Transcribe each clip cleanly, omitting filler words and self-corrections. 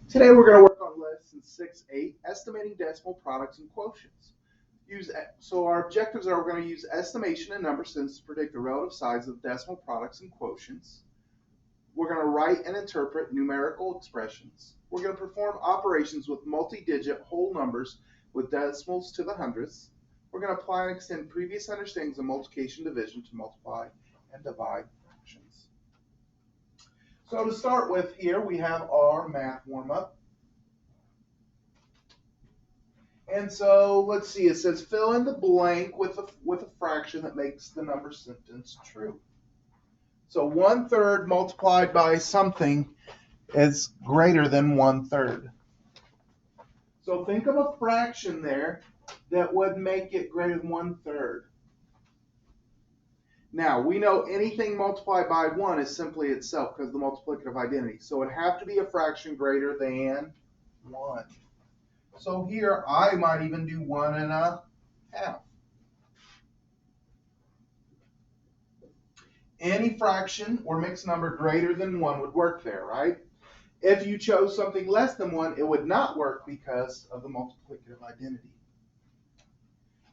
Today we're going to work on lesson 6-8, estimating decimal products and quotients. So our objectives are we're going to use estimation and number sense to predict the relative size of decimal products and quotients. We're going to write and interpret numerical expressions. We're going to perform operations with multi-digit whole numbers with decimals to the hundredths. We're going to apply and extend previous understandings of multiplication and division to multiply and divide fractions. So to start with here, we have our math warm-up. And so let's see, it says fill in the blank with a fraction that makes the number sentence true. So 1/3 multiplied by something is greater than 1/3. So think of a fraction there that would make it greater than 1/3. Now, we know anything multiplied by 1 is simply itself because of the multiplicative identity. So it would have to be a fraction greater than 1. So here, I might even do 1 1/2. Any fraction or mixed number greater than 1 would work there, right? If you chose something less than 1, it would not work because of the multiplicative identity.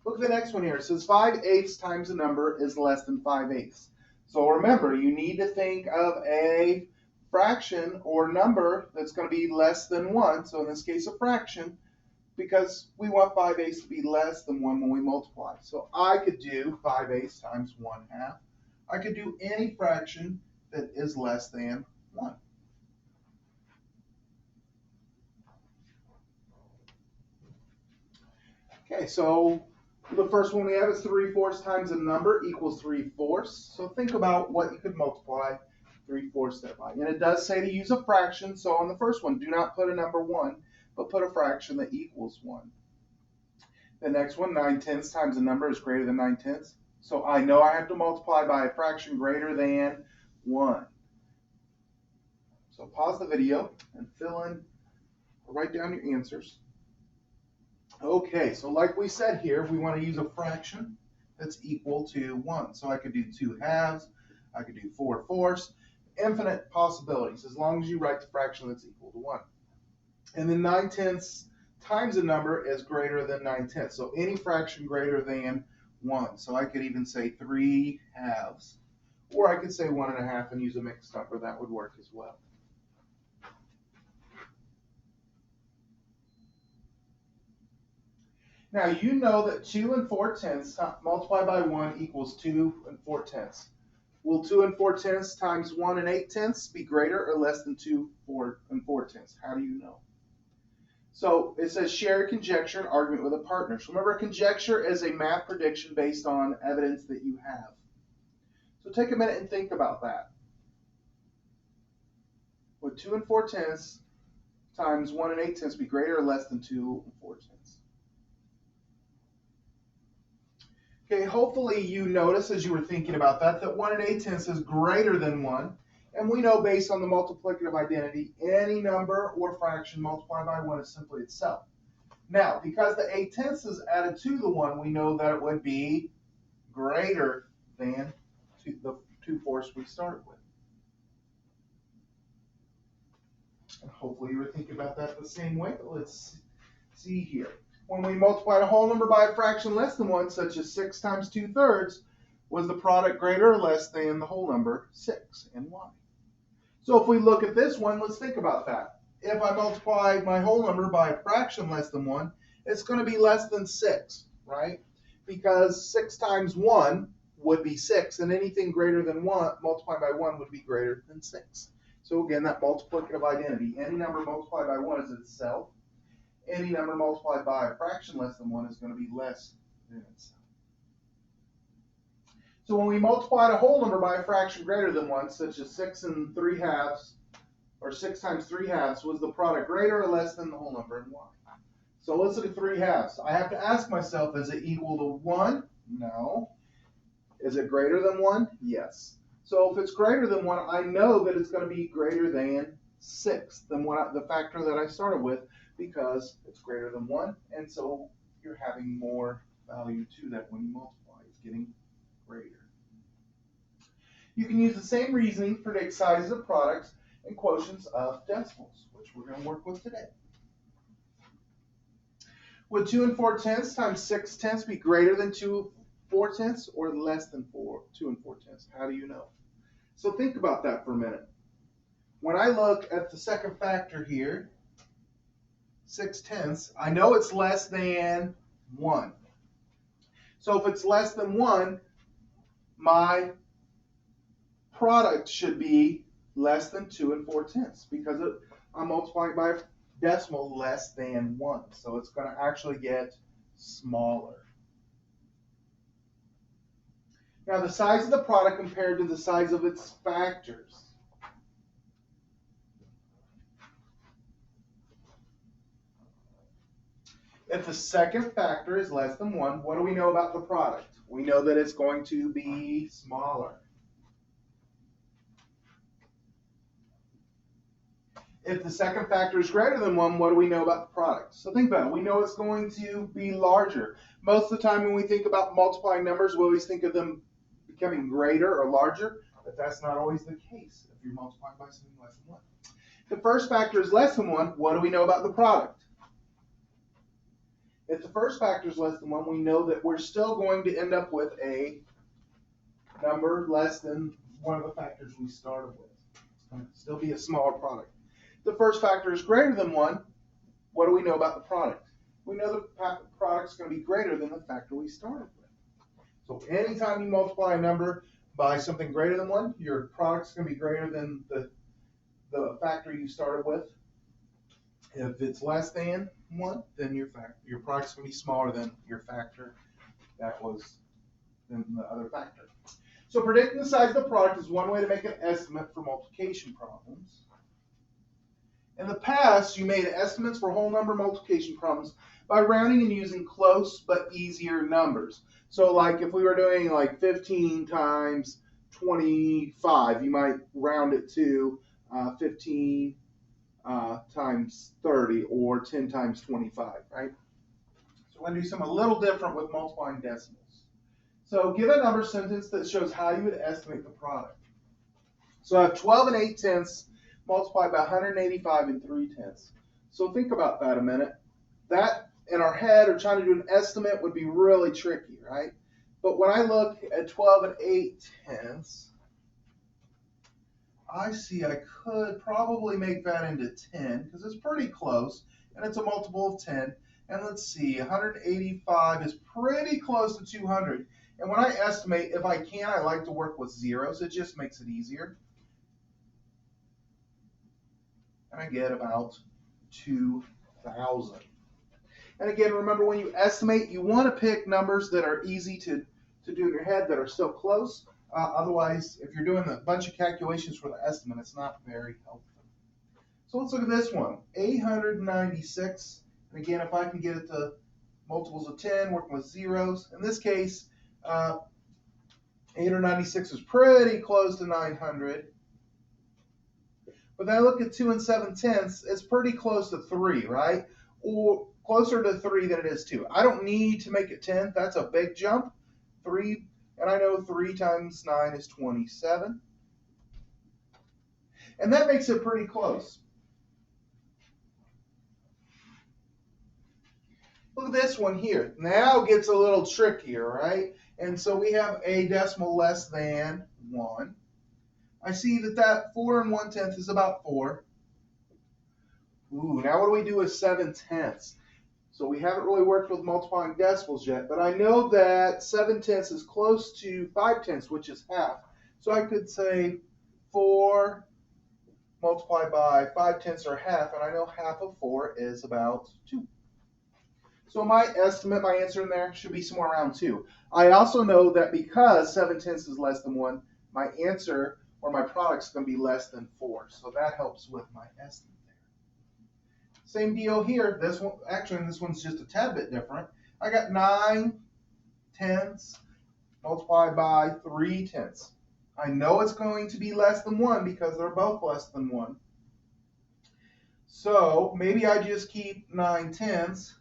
Look at the next one here. It says 5/8 times a number is less than 5/8. So remember, you need to think of a fraction or number that's going to be less than 1. So in this case, a fraction, because we want 5/8 to be less than 1 when we multiply. So I could do 5/8 times 1/2. I could do any fraction that is less than 1. Okay, so the first one we have is 3/4 times a number equals 3/4. So think about what you could multiply 3/4 there by. And it does say to use a fraction. So on the first one, do not put a number 1, but put a fraction that equals 1. The next one, 9/10 times a number is greater than 9/10. So I know I have to multiply by a fraction greater than 1. So pause the video and fill in, or write down your answers. Okay, so like we said here, we want to use a fraction that's equal to 1. So I could do 2/2, I could do 4/4, infinite possibilities, as long as you write the fraction that's equal to 1. And then 9/10 times a number is greater than 9/10. So any fraction greater than 1. So I could even say 3/2, or I could say 1 1/2 and use a mixed number. That would work as well. Now you know that 2 4/10 multiplied by 1 equals 2 4/10. Will 2 4/10 times 1 8/10 be greater or less than 2 4/10? How do you know? So it says share a conjecture and argument with a partner. So remember, a conjecture is a math prediction based on evidence that you have. So take a minute and think about that. Would 2 4/10 times 1 8/10 be greater or less than 2 4/10? Okay, hopefully you notice as you were thinking about that 1 8/10 is greater than 1. And we know based on the multiplicative identity, any number or fraction multiplied by 1 is simply itself. Now, because the 8/10 is added to the 1, we know that it would be greater than the 2/4 we started with. And hopefully you were thinking about that the same way, but let's see here. When we multiplied a whole number by a fraction less than 1, such as 6 times 2/3, was the product greater or less than the whole number 6, and why? So if we look at this one, let's think about that. If I multiply my whole number by a fraction less than 1, it's going to be less than 6, right? Because 6 times 1 would be 6, and anything greater than 1 multiplied by 1 would be greater than 6. So again, that multiplicative identity, any number multiplied by 1 is itself. Any number multiplied by a fraction less than 1 is going to be less than itself. So when we multiplied a whole number by a fraction greater than 1, such as 6 3/2, or 6 times 3/2, was the product greater or less than the whole number, and why? So let's look at 3/2. I have to ask myself, is it equal to 1? No. Is it greater than 1? Yes. So if it's greater than 1, I know that it's going to be greater than 6, than the factor that I started with, because it's greater than 1, and so you're having more value to that when you multiply. It's getting greater. You can use the same reasoning to predict sizes of products and quotients of decimals, which we're going to work with today. Would 2 4/10 times 6/10 be greater than 2 4/10 or less than 2 4/10? How do you know? So think about that for a minute. When I look at the second factor here, 6/10, I know it's less than 1. So if it's less than 1, my product should be less than 2 4/10 because I'm multiplying by a decimal less than 1. So it's going to actually get smaller. Now the size of the product compared to the size of its factors. If the second factor is less than 1, what do we know about the product? We know that it's going to be smaller. If the second factor is greater than 1, what do we know about the product? So think about it. We know it's going to be larger. Most of the time when we think about multiplying numbers, we always think of them becoming greater or larger, but that's not always the case if you're multiplying by something less than 1. If the first factor is less than 1, what do we know about the product? If the first factor is less than 1, we know that we're still going to end up with a number less than one of the factors we started with. It's going to still be a smaller product. If the first factor is greater than 1, what do we know about the product? We know the product is going to be greater than the factor we started with. So anytime you multiply a number by something greater than 1, your product is going to be greater than the factor you started with. If it's less than 1, then your product's going to be smaller than your factor that was in the other factor. So predicting the size of the product is one way to make an estimate for multiplication problems. In the past, you made estimates for whole number multiplication problems by rounding and using close but easier numbers. So like if we were doing like 15 times 25, you might round it to 15 times 30 or 10 times 25, right? So we're going to do something a little different with multiplying decimals. So give a number sentence that shows how you would estimate the product. So I have 12 8/10 multiplied by 185 3/10. So think about that a minute. That in our head or trying to do an estimate would be really tricky, right? But when I look at 12 8/10, I see I could probably make that into 10 because it's pretty close and it's a multiple of 10. And let's see, 185 is pretty close to 200. And when I estimate, if I can, I like to work with zeros. It just makes it easier. And I get about 2,000. And again, remember when you estimate, you want to pick numbers that are easy to do in your head that are still close. Otherwise, if you're doing a bunch of calculations for the estimate, it's not very helpful. So let's look at this one, 896. And again, if I can get it to multiples of 10, working with zeros. In this case, 896 is pretty close to 900. But then I look at 2 7/10, it's pretty close to 3, right? Or closer to 3 than it is 2. I don't need to make it 10. That's a big jump. 3, and I know 3 times 9 is 27. And that makes it pretty close. Look at this one here. Now it gets a little trickier, right? And so we have a decimal less than 1. I see that 4 1/10 is about 4. Ooh, now what do we do with 7/10? So we haven't really worked with multiplying decimals yet, but I know that 7/10 is close to 5/10, which is half. So I could say 4 multiplied by 5/10 or half, and I know half of 4 is about 2. So my estimate, my answer in there should be somewhere around 2. I also know that because 7/10 is less than 1, my answer or my product is going to be less than 4. So that helps with my estimate there. Same deal here. This one, actually, this one's just a tad bit different. I got 9/10 multiplied by 3/10. I know it's going to be less than 1 because they're both less than 1. So maybe I just keep 9/10.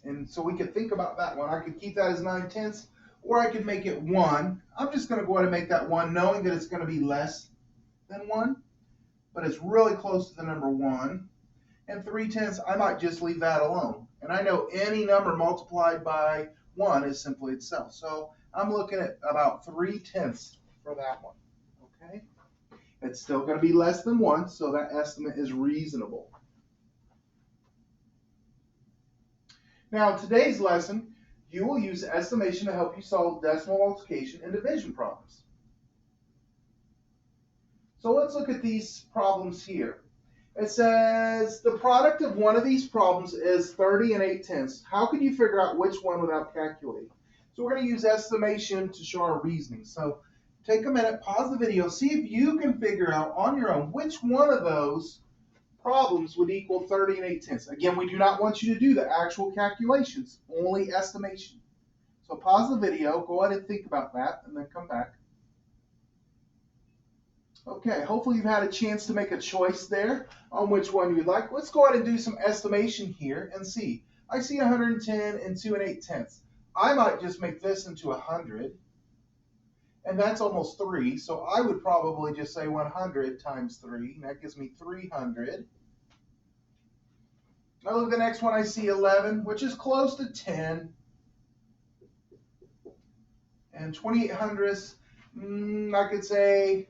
And so we could think about that one. I could keep that as 9/10, or I could make it 1. I'm just going to go ahead and make that 1, knowing that it's going to be less than 1, but it's really close to the number 1. And 3/10, I might just leave that alone. And I know any number multiplied by 1 is simply itself. So I'm looking at about 3/10 for that one. Okay? It's still going to be less than 1, so that estimate is reasonable. Now, in today's lesson, you will use estimation to help you solve decimal multiplication and division problems. So let's look at these problems here. It says the product of one of these problems is 30 and 8/10. How can you figure out which one without calculating? So we're going to use estimation to show our reasoning. So take a minute, pause the video, see if you can figure out on your own which one of those problems would equal 30 and 8/10. Again, we do not want you to do the actual calculations, only estimation. So pause the video, go ahead and think about that, and then come back. Okay, hopefully you've had a chance to make a choice there on which one you'd like. Let's go ahead and do some estimation here and see. I see 110 and 2 and 8/10. I might just make this into 100, and that's almost 3, so I would probably just say 100 times 3, and that gives me 300. Now look at the next one, I see 11, which is close to 10. And 28/100ths, I could say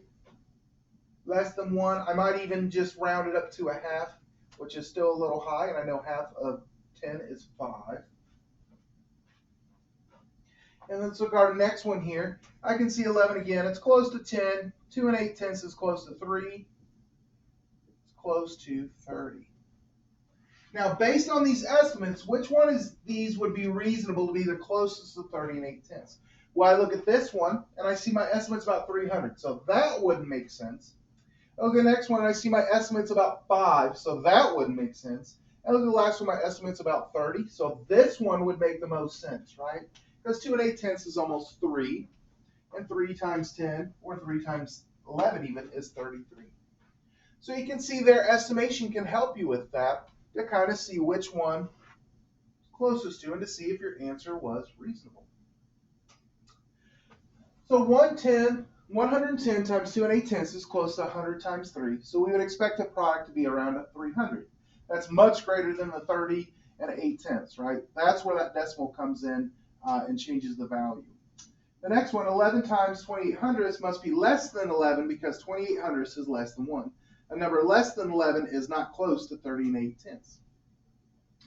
less than 1. I might even just round it up to a half, which is still a little high, and I know half of 10 is 5. And let's look at our next one here. I can see 11 again. It's close to 10. 2 and 8/10 is close to 3. It's close to 30. Now, based on these estimates, which one of these would be reasonable to be the closest to 30 and 8/10? Well, I look at this one, and I see my estimate's about 300, so that wouldn't make sense. I look at the next one, and I see my estimate's about 5, so that wouldn't make sense. And look at the last one, my estimate's about 30, so this one would make the most sense, right? Because 2 and 8/10 is almost 3, and 3 times 10, or 3 times 11 even, is 33. So you can see their estimation can help you with that to kind of see which one is closest to and to see if your answer was reasonable. So 110 times 2 and 8/10 is close to 100 times 3. So we would expect the product to be around 300. That's much greater than the 30 and 8/10, right? That's where that decimal comes in and changes the value. The next one, 11 times 28/100ths must be less than 11 because 28/100ths is less than 1. A number less than 11 is not close to 30 and 8/10.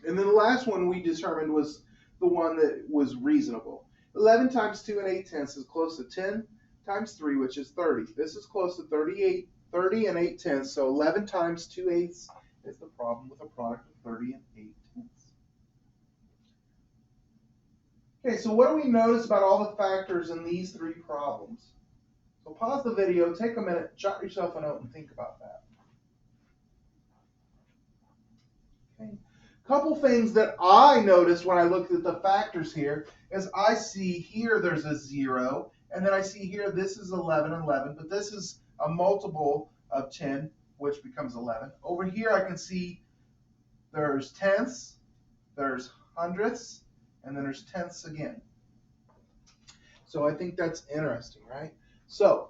And then the last one we determined was the one that was reasonable. 11 times 2 and 8/10 is close to 10 times 3, which is 30. This is close to 30 and 8/10, so 11 times 2/8 is the problem with a product of 30 and 8/10. Okay, so what do we notice about all the factors in these three problems? So pause the video, take a minute, jot yourself a note, and think about that. Okay. Couple things that I noticed when I looked at the factors here is I see here there's a 0, and then I see here this is 11 and 11, but this is a multiple of 10, which becomes 11. Over here I can see there's tenths, there's hundredths, and then there's tenths again. So I think that's interesting, right? So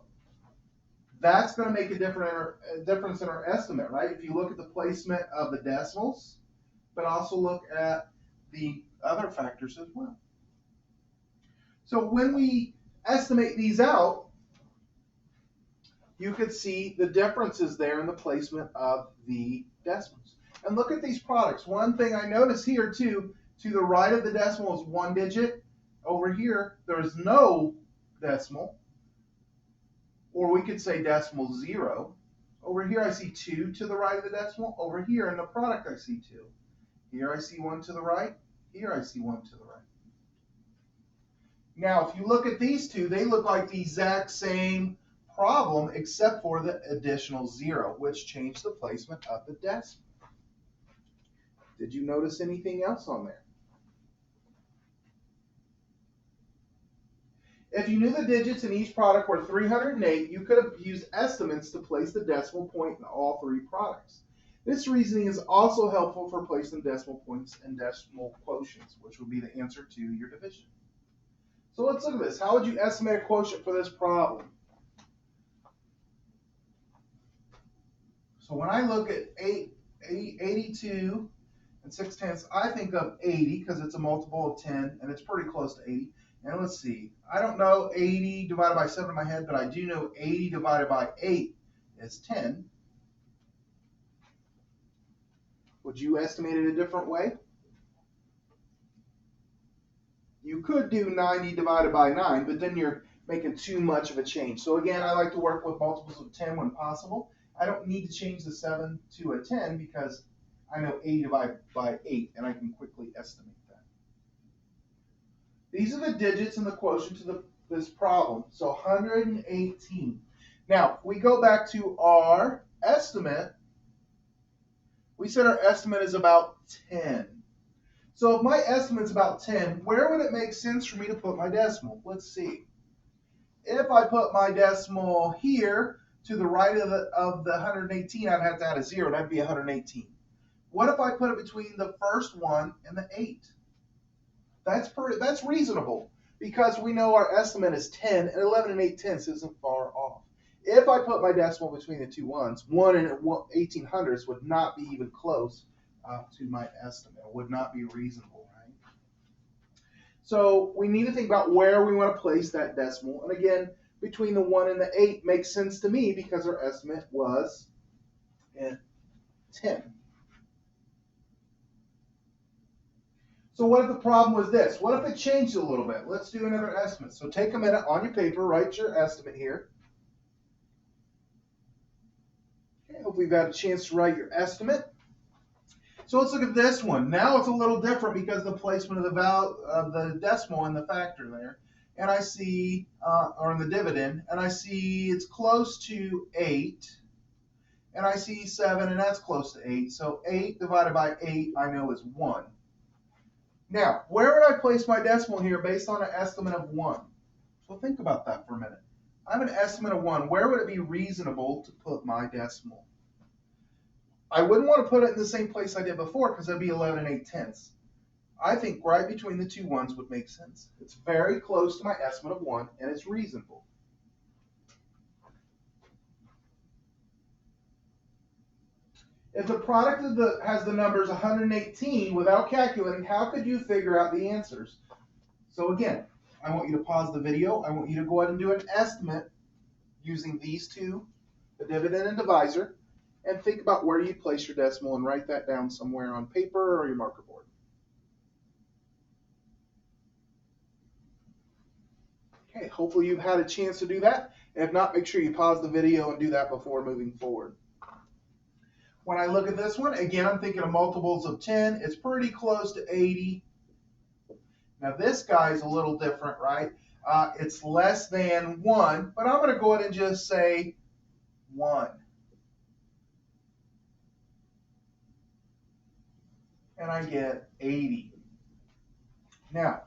that's going to make a difference in our estimate, right? If you look at the placement of the decimals, but also look at the other factors as well. So when we estimate these out, you could see the differences there in the placement of the decimals. And look at these products. One thing I notice here too, to the right of the decimal is 1 digit. Over here, there's no decimal. Or we could say decimal 0. Over here, I see 2 to the right of the decimal. Over here in the product, I see 2. Here, I see 1 to the right. Here, I see 1 to the right. Now, if you look at these two, they look like the exact same problem except for the additional 0, which changed the placement of the decimal. Did you notice anything else on there? If you knew the digits in each product were 308, you could have used estimates to place the decimal point in all three products. This reasoning is also helpful for placing decimal points and decimal quotients, which would be the answer to your division. So let's look at this. How would you estimate a quotient for this problem? So when I look at 82 and 6/10, I think of 80 because it's a multiple of 10 and it's pretty close to 80. And let's see, I don't know 80 divided by 7 in my head, but I do know 80 divided by 8 is 10. Would you estimate it a different way? You could do 90 divided by 9, but then you're making too much of a change. So again, I like to work with multiples of 10 when possible. I don't need to change the 7 to a 10 because I know 80 divided by 8, and I can quickly estimate that. These are the digits and the quotient to this problem. So 118. Now, if we go back to our estimate, we said our estimate is about 10. So if my estimate's about 10, where would it make sense for me to put my decimal? Let's see. If I put my decimal here to the right of the 118, I'd have to add a 0. That'd be 118. What if I put it between the first one and the 8? That's reasonable because we know our estimate is 10, and 11 and 8/10 isn't far off. If I put my decimal between the two ones, 1 and 1800ths would not be even close to my estimate. It would not be reasonable, right? So we need to think about where we want to place that decimal. And again, between the 1 and the 8 makes sense to me because our estimate was 10. So what if the problem was this? What if it changed a little bit? Let's do another estimate. So take a minute on your paper, write your estimate here. Okay, hopefully you've had a chance to write your estimate. So let's look at this one. Now it's a little different because of the placement of the decimal in the factor there. And I see, or in the dividend, and I see it's close to 8. And I see 7, and that's close to 8. So 8 divided by 8, I know is 1. Now, where would I place my decimal here based on an estimate of 1? So think about that for a minute. I have an estimate of 1. Where would it be reasonable to put my decimal? I wouldn't want to put it in the same place I did before because that'd be 11 and 8/10. I think right between the two ones would make sense. It's very close to my estimate of 1, and it's reasonable. If the product has the numbers 118 without calculating, how could you figure out the answers? So again, I want you to pause the video. I want you to go ahead and do an estimate using these two, the dividend and divisor, and think about where you place your decimal and write that down somewhere on paper or your marker board. Okay, hopefully you've had a chance to do that. If not, make sure you pause the video and do that before moving forward. When I look at this one, again, I'm thinking of multiples of 10. It's pretty close to 80. Now this guy is a little different, right? It's less than 1, but I'm going to go ahead and just say 1. And I get 80. Now,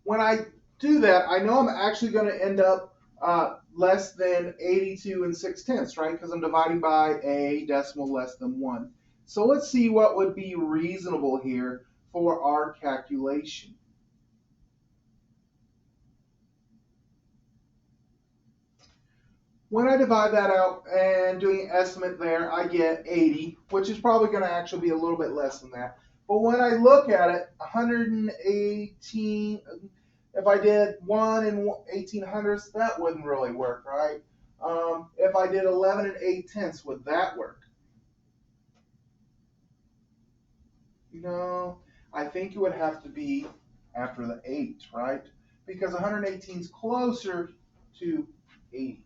when I do that, I know I'm actually going to end up less than 82 and 6/10, right? Because I'm dividing by a decimal less than 1. So let's see what would be reasonable here for our calculation. When I divide that out and doing an estimate there, I get 80, which is probably going to actually be a little bit less than that. But when I look at it, 118, if I did 1 and 1800ths, that wouldn't really work, right? If I did 11 and 8/10, would that work? No, I think it would have to be after the 8, right? Because 118 is closer to 80.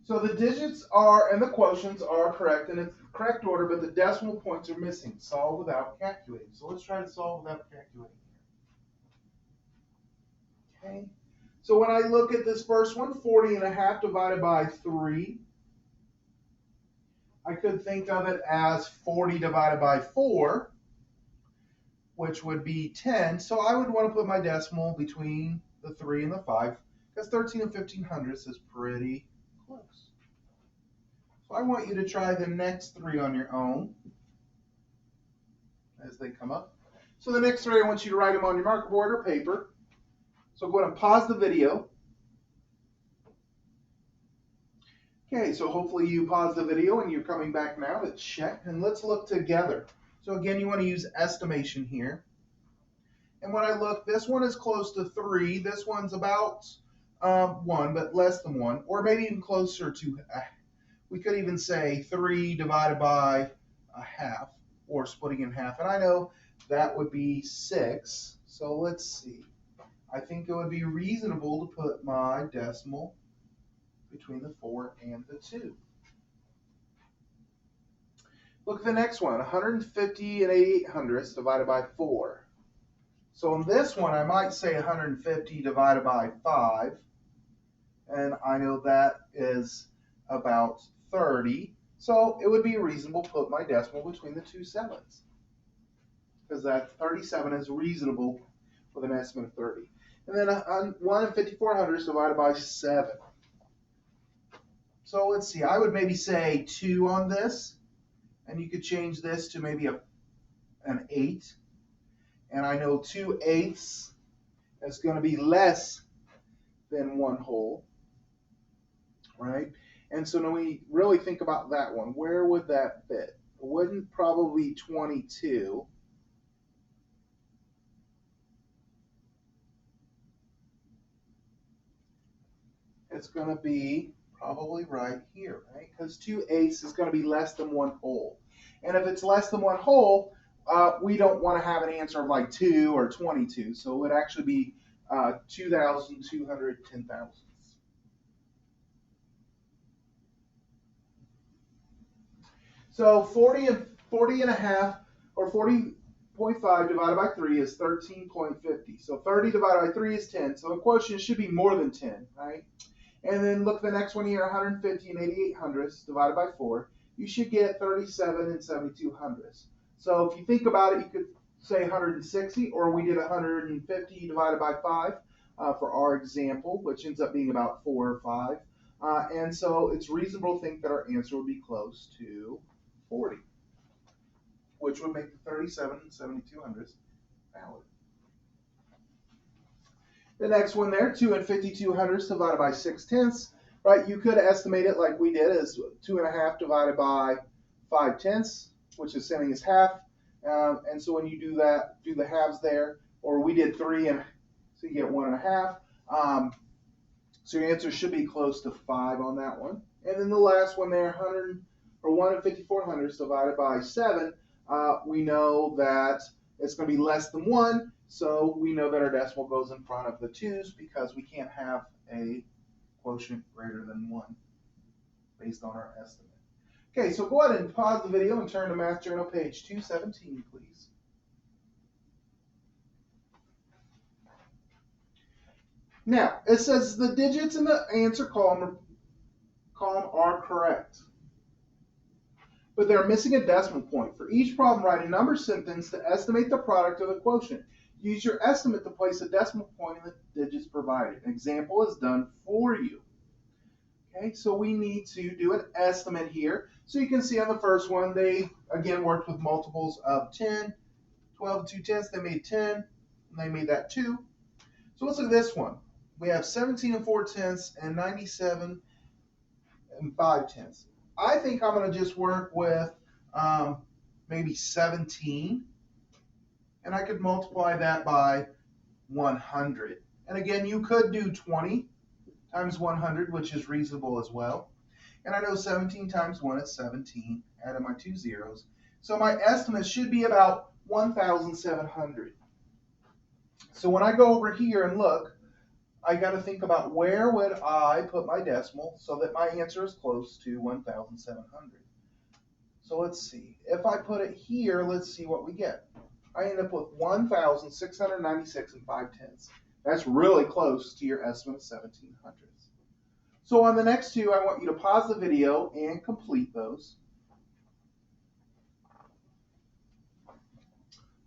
So the digits are and the quotients are correct in its correct order, but the decimal points are missing. Solve without calculating. So let's try to solve without calculating here. Okay. So when I look at this first one, 40 and a half divided by 3, I could think of it as 40 divided by 4, which would be 10. So I would want to put my decimal between the 3 and the 5, because 13 and 1500ths is pretty close. So I want you to try the next 3 on your own. as they come up. So the next three, I want you to write them on your marker board or paper. So go ahead and pause the video. Okay, so hopefully you paused the video and you're coming back now. Let's check and let's look together. So again, you want to use estimation here. And when I look, this one is close to 3. This one's about 1, but less than 1, or maybe even closer to, we could even say 3 divided by a half, or splitting in half. And I know that would be 6. So let's see. I think it would be reasonable to put my decimal between the 4 and the 2. Look at the next one, 150 and 88 divided by 4. So in this one, I might say 150 divided by 5, and I know that is about 30. So it would be reasonable to put my decimal between the 2 7s, because that 37 is reasonable with an estimate of 30. And then 1 54 divided by 7. So let's see, I would maybe say 2 on this, and you could change this to maybe an 8. And I know 2/8 is going to be less than 1 whole, right? And so when we really think about that one, where would that fit? It wouldn't probably be 22. It's going to be probably right here, right? Because 2/8 is going to be less than 1 whole. And if it's less than 1 whole, we don't want to have an answer of like 2 or 22. So it would actually be 2,210 thousandths. So 40 and a half, or 40.5 divided by 3 is 13.50. So 30 divided by 3 is 10. So a quotient should be more than 10, right? And then look at the next one here, 150 and 88 divided by 4. You should get 37 and 72 hundredths. So if you think about it, you could say 160, or we did 150 divided by 5 for our example, which ends up being about 4 or 5. And so it's reasonable to think that our answer would be close to 40, which would make the 37 and 72 hundredths valid. The next one there, 2 and 52 hundredths divided by 6/10, right? You could estimate it like we did as 2.5 divided by 5/10, which is same as half. And so when you do that, do the halves there, or we did 3, and so you get 1.5. So your answer should be close to 5 on that one. And then the last one there, 1 and 54 hundredths divided by 7. We know that it's going to be less than 1, so we know that our decimal goes in front of the 2's because we can't have a quotient greater than 1 based on our estimate. Okay, so go ahead and pause the video and turn to Math Journal page 217, please. Now, it says the digits in the answer column are correct, but they're missing a decimal point. For each problem, write a number sentence to estimate the product of the quotient. Use your estimate to place a decimal point in the digits provided. An example is done for you. Okay, so we need to do an estimate here. So you can see on the first one, they again worked with multiples of 10, 12 and 2/10. They made 10, and they made that 2. So let's look at this one. We have 17 and 4/10 and 97 and 5/10. I think I'm going to just work with maybe 17, and I could multiply that by 100. And again, you could do 20 times 100, which is reasonable as well. And I know 17 times 1 is 17, added my 2 zeros. So my estimate should be about 1,700. So when I go over here and look, I got to think about where would I put my decimal so that my answer is close to 1,700. So let's see. If I put it here, let's see what we get. I end up with 1,696 and 5/10. That's really close to your estimate of 1,700. So on the next two, I want you to pause the video and complete those.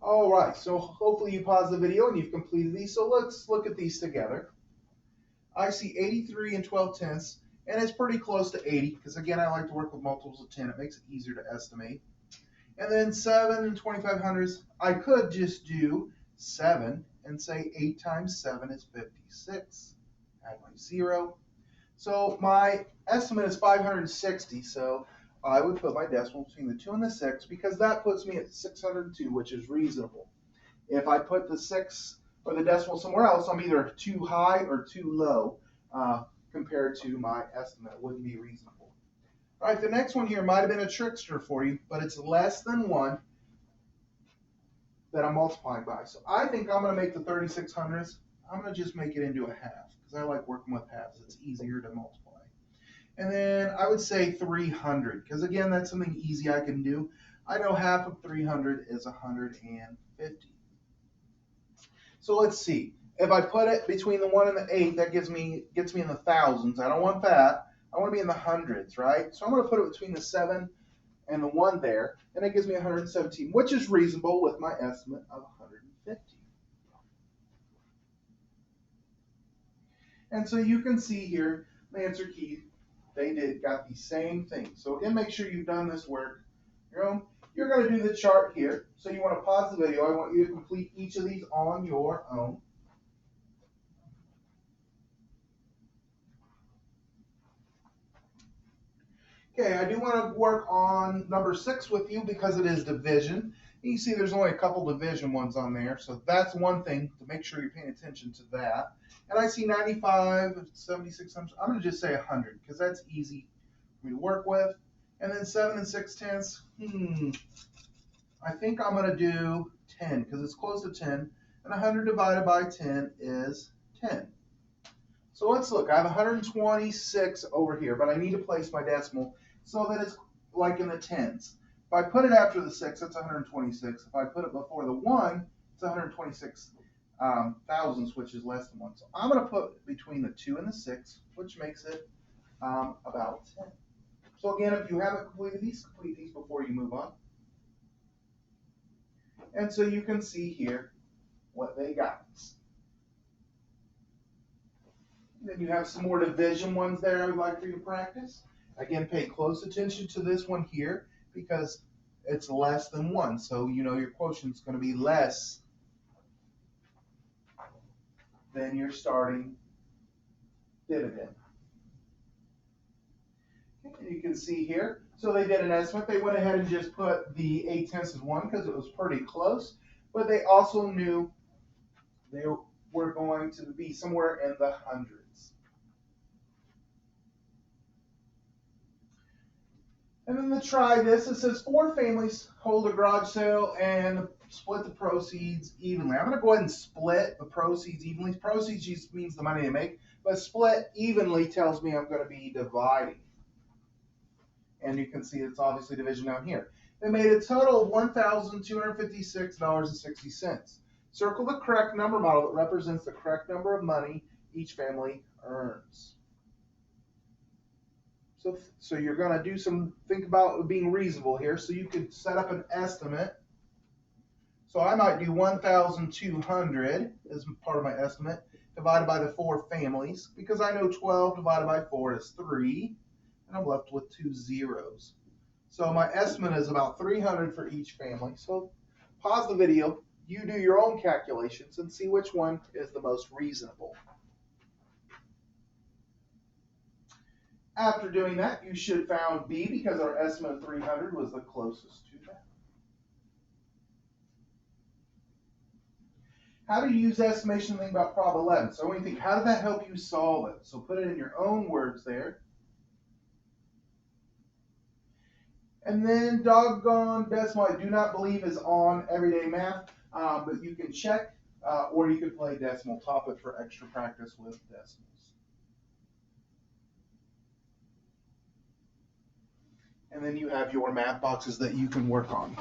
All right, so hopefully you paused the video and you've completed these. So let's look at these together. I see 83 and 12/10, and it's pretty close to 80 because, again, I like to work with multiples of 10. It makes it easier to estimate. And then 7 and 2500ths, I could just do 7 and say 8 times 7 is 56. Add my 0. So my estimate is 560, so I would put my decimal between the 2 and the 6 because that puts me at 602, which is reasonable. If I put the 6 or the decimal somewhere else, I'm either too high or too low compared to my estimate. It wouldn't be reasonable. All right, the next one here might have been a trickster for you, but it's less than 1 that I'm multiplying by. So I think I'm going to make the 3600ths. I'm going to just make it into a half because I like working with halves. It's easier to multiply. And then I would say 300 because, again, that's something easy I can do. I know half of 300 is 150. So let's see. If I put it between the 1 and the 8, that gets me in the thousands. I don't want that. I want to be in the hundreds, right? So I'm going to put it between the 7 and the 1 there, and it gives me 117, which is reasonable with my estimate of 150. And so you can see here, the answer key, they got the same thing. So again, make sure you've done this work your own. You're going to do the chart here. So you want to pause the video. I want you to complete each of these on your own. Okay, I do want to work on number 6 with you because it is division. You see there's only a couple division ones on there, so that's one thing to make sure you're paying attention to that. And I see 95, 76, I'm going to just say 100 because that's easy for me to work with. And then 7 and 6/10, I think I'm going to do 10 because it's close to 10, and 100 divided by 10 is 10. So let's look. I have 126 over here, but I need to place my decimal so that it's like in the tens. If I put it after the 6, that's 126. If I put it before the 1, it's 126 thousandths, which is less than 1. So I'm going to put between the 2 and the 6, which makes it about 10. So again, if you haven't completed these, complete these before you move on. And so you can see here what they got. Then you have some more division ones there I would like for you to practice. Again, pay close attention to this one here because it's less than 1. So you know your quotient is going to be less than your starting dividend. Okay, and you can see here, so they did an estimate. They went ahead and just put the 8/10 as 1 because it was pretty close, but they also knew they were going to be somewhere in the hundreds. And then to try this, it says 4 families hold a garage sale and split the proceeds evenly. I'm going to go ahead and split the proceeds evenly. Proceeds just means the money they make, but split evenly tells me I'm going to be dividing. And you can see it's obviously division down here. They made a total of $1,256.60. Circle the correct number model that represents the correct number of money each family earns. So you're going to do think about being reasonable here. So you could set up an estimate. So I might do 1,200 as part of my estimate divided by the 4 families because I know 12 divided by 4 is 3, and I'm left with 2 zeros. So my estimate is about 300 for each family. So pause the video, you do your own calculations, and see which one is the most reasonable. After doing that, you should have found B because our estimate of 300 was the closest to that. How do you use estimation to think about Prob 11? So when you think, how did that help you solve it? So put it in your own words there. And then doggone decimal, I do not believe is on everyday math, but you can check or you could play decimal top it for extra practice with decimals. And then you have your math boxes that you can work on.